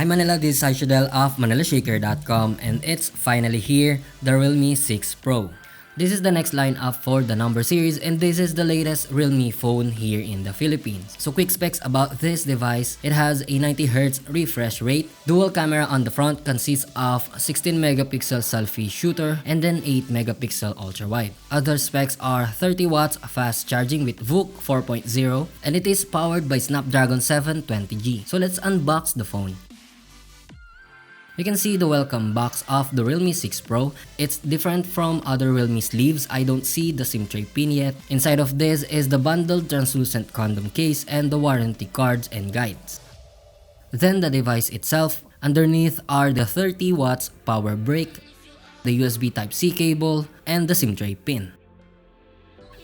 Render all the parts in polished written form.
Hi Manila, this is Aishadel of ManilaShaker.com and it's finally here, the Realme 6 Pro. This is the next lineup for the number series and this is the latest Realme phone here in the Philippines. So quick specs about this device, it has a 90Hz refresh rate, dual camera on the front consists of 16 megapixel selfie shooter and then 8 megapixel ultra wide. Other specs are 30 watts fast charging with VOOC 4.0 and it is powered by Snapdragon 720G. So let's unbox the phone. You can see the welcome box of the Realme 6 Pro. It's different from other Realme sleeves. I don't see the SIM tray pin yet. Inside of this is the bundled translucent condom case and the warranty cards and guides. Then the device itself. Underneath are the 30 watts power brick, the USB Type-C cable, and the SIM tray pin.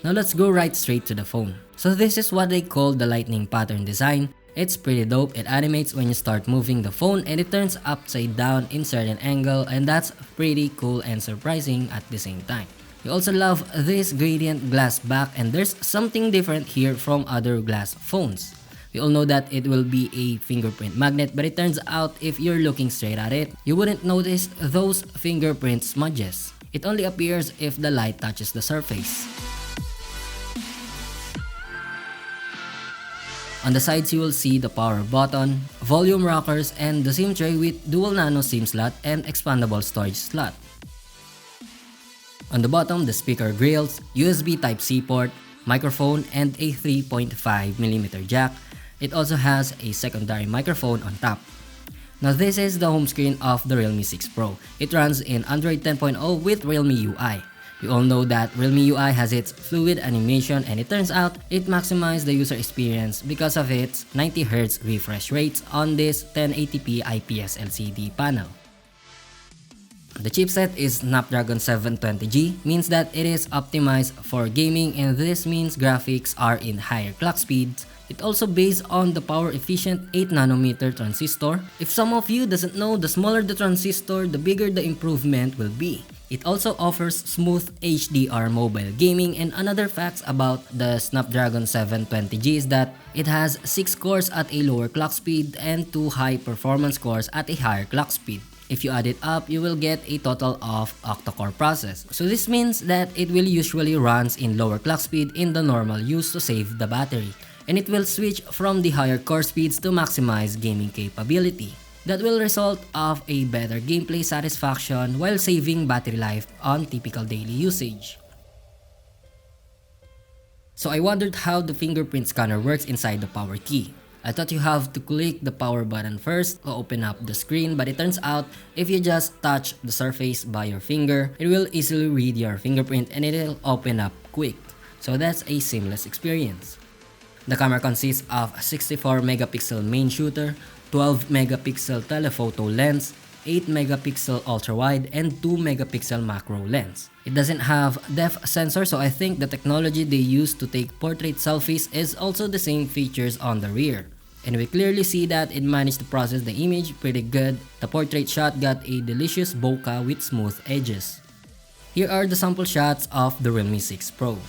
Now let's go right straight to the phone. So this is what they call the lightning pattern design. It's pretty dope. It animates when you start moving the phone and it turns upside down in certain angle, and that's pretty cool and surprising at the same time. You also love this gradient glass back, and there's something different here from other glass phones. We all know that it will be a fingerprint magnet, but it turns out if you're looking straight at it, you wouldn't notice those fingerprint smudges. It only appears if the light touches the surface. On the sides, you will see the power button, volume rockers, and the SIM tray with dual nano SIM slot and expandable storage slot. On the bottom, the speaker grills, USB Type-C port, microphone, and a 3.5mm jack. It also has a secondary microphone on top. Now this is the home screen of the Realme 6 Pro. It runs in Android 10.0 with Realme UI. You all know that Realme UI has its fluid animation, and it turns out it maximizes the user experience because of its 90Hz refresh rates on this 1080p IPS LCD panel. The chipset is Snapdragon 720G, means that it is optimized for gaming, and this means graphics are in higher clock speeds. It also based on the power efficient 8nm transistor. If some of you doesn't know, the smaller the transistor, the bigger the improvement will be. It also offers smooth HDR mobile gaming, and another facts about the Snapdragon 720G is that it has 6 cores at a lower clock speed and 2 high performance cores at a higher clock speed. If you add it up, you will get a total of octa-core process. So this means that it will usually runs in lower clock speed in the normal use to save the battery, and it will switch from the higher core speeds to maximize gaming capability. That will result of a better gameplay satisfaction while saving battery life on typical daily usage. So I wondered how the fingerprint scanner works inside the power key. I thought you have to click the power button first to open up the screen, but it turns out if you just touch the surface by your finger, it will easily read your fingerprint and it will open up quick. So that's a seamless experience. The camera consists of a 64 megapixel main shooter, 12 megapixel telephoto lens, 8 megapixel ultra wide, and 2 megapixel macro lens. It doesn't have depth sensor, so I think the technology they use to take portrait selfies is also the same features on the rear. And we clearly see that it managed to process the image pretty good. The portrait shot got a delicious bokeh with smooth edges. Here are the sample shots of the Realme 6 Pro.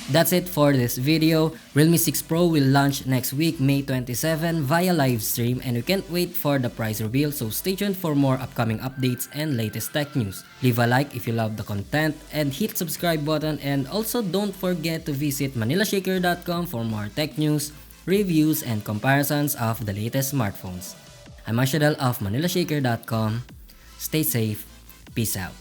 That's it for this video. Realme 6 Pro will launch next week, May 27 via live stream, and we can't wait for the price reveal, so stay tuned for more upcoming updates and latest tech news. Leave a like if you love the content and hit subscribe button, and also don't forget to visit ManilaShaker.com for more tech news, reviews, and comparisons of the latest smartphones. I'm Aishadel of ManilaShaker.com. Stay safe. Peace out.